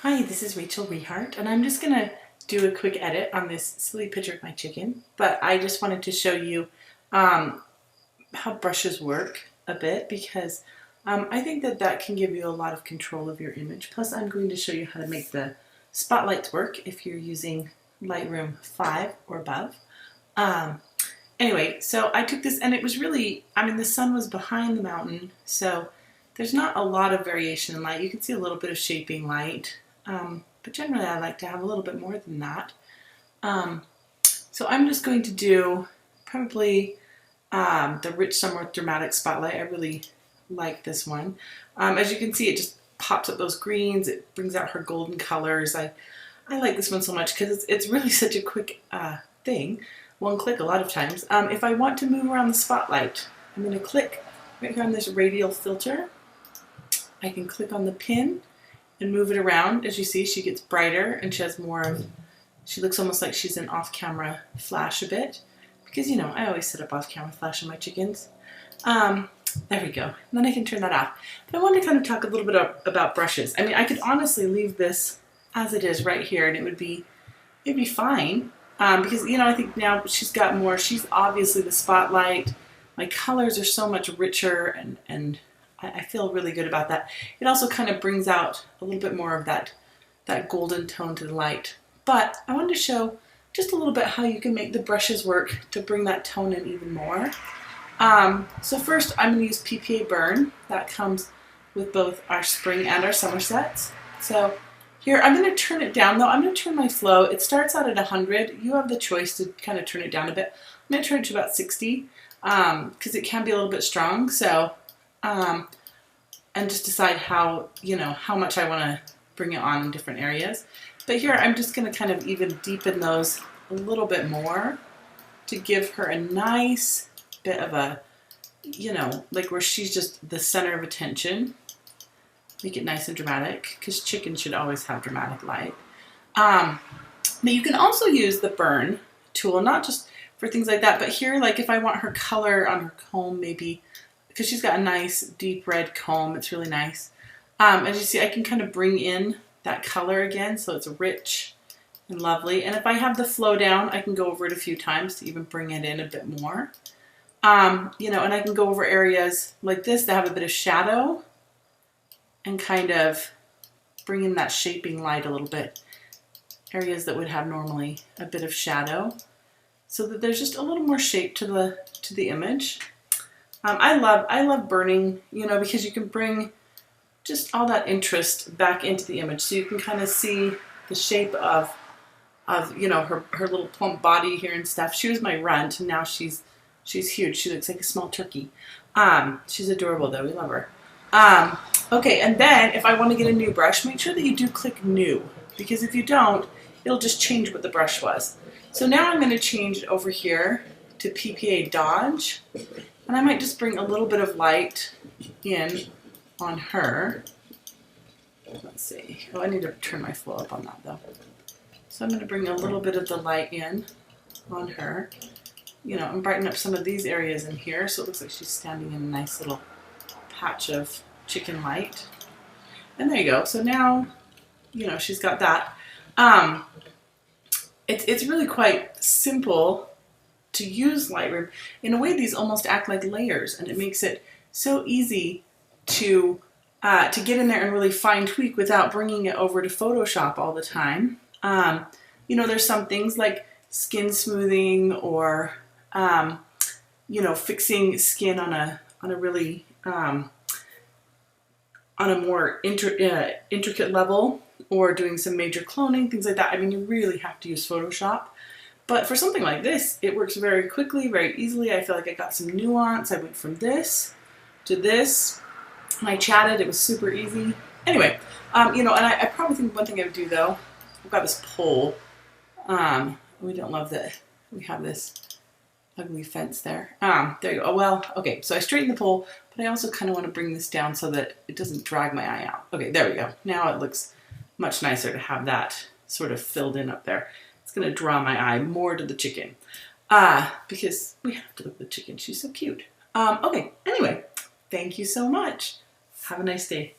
Hi, this is Rachel Rehart, and I'm just gonna do a quick edit on this silly picture of my chicken, but I just wanted to show you how brushes work a bit because I think that can give you a lot of control of your image. Plus, I'm going to show you how to make the spotlights work if you're using Lightroom 5 or above. Anyway, so I took this, and it was really, the sun was behind the mountain, so there's not a lot of variation in light. You can see a little bit of shaping light. But generally I like to have a little bit more than that. So I'm just going to do probably the Rich Summer Dramatic Spotlight. I really like this one. As you can see, it just pops up those greens. It brings out her golden colors. I like this one so much because it's really such a quick thing. One click a lot of times. If I want to move around the spotlight, I'm going to click right here on this radial filter. I can click on the pin and move it around. As you see, she gets brighter and she has more of, she looks almost like she's in off-camera flash a bit. Because, you know, I always set up off-camera flash on my chickens. There we go. And then I can turn that off. But I want to kind of talk a little bit about brushes. I mean, I could honestly leave this as it is right here and it'd be fine. Because, you know, I think now she's got more, she's obviously the spotlight. My colors are so much richer and I feel really good about that. It also kind of brings out a little bit more of that golden tone to the light. But I wanted to show just a little bit how you can make the brushes work to bring that tone in even more. So first I'm going to use PPA Burn. That comes with both our spring and our summer sets. So here I'm going to turn it down though. I'm going to turn my flow. It starts out at 100. You have the choice to kind of turn it down a bit. I'm going to turn it to about 60 because it can be a little bit strong. So and just decide how much I want to bring it on in different areas. But here I'm just going to kind of even deepen those a little bit more to give her a nice bit of a, like where she's just the center of attention. Make it nice and dramatic because chickens should always have dramatic light. But you can also use the burn tool, not just for things like that, but here, like if I want her color on her comb, maybe, because she's got a nice deep red comb. It's really nice. As you see, I can kind of bring in that color again so it's rich and lovely. And if I have the flow down, I can go over it a few times to even bring it in a bit more. And I can go over areas like this that have a bit of shadow and kind of bring in that shaping light a little bit. Areas that would have normally a bit of shadow so that there's just a little more shape to the image. I love burning, because you can bring just all that interest back into the image. So you can kind of see the shape of her little plump body here and stuff. She was my runt, and now she's huge. She looks like a small turkey. She's adorable though. We love her. Okay, and then if I want to get a new brush, make sure that you do click new, because if you don't, it'll just change what the brush was. So now I'm going to change it over here to PPA Dodge. And I might just bring a little bit of light in on her. Let's see. Oh, I need to turn my flow up on that though. So I'm going to bring a little bit of the light in on her. And brighten up some of these areas in here so it looks like she's standing in a nice little patch of chicken light. And there you go. So now, she's got that. It's really quite simple to use Lightroom. In a way, these almost act like layers, and it makes it so easy to get in there and really fine tweak without bringing it over to Photoshop all the time. There's some things like skin smoothing or fixing skin on a really on a more intricate level, or doing some major cloning, things like that. I mean, you really have to use Photoshop. But for something like this, it works very quickly, very easily. I feel like I got some nuance. I went from this to this, and I chatted. It was super easy. Anyway, and I probably think one thing I would do though, I've got this pole. We don't love that we have this ugly fence there. There you go. Oh, well, okay. So I straightened the pole, but I also kind of want to bring this down so that it doesn't drag my eye out. Okay, there we go. Now it looks much nicer to have that sort of filled in up there. It's going to draw my eye more to the chicken because we have to look at the chicken. She's so cute. Okay, anyway, thank you so much. Have a nice day.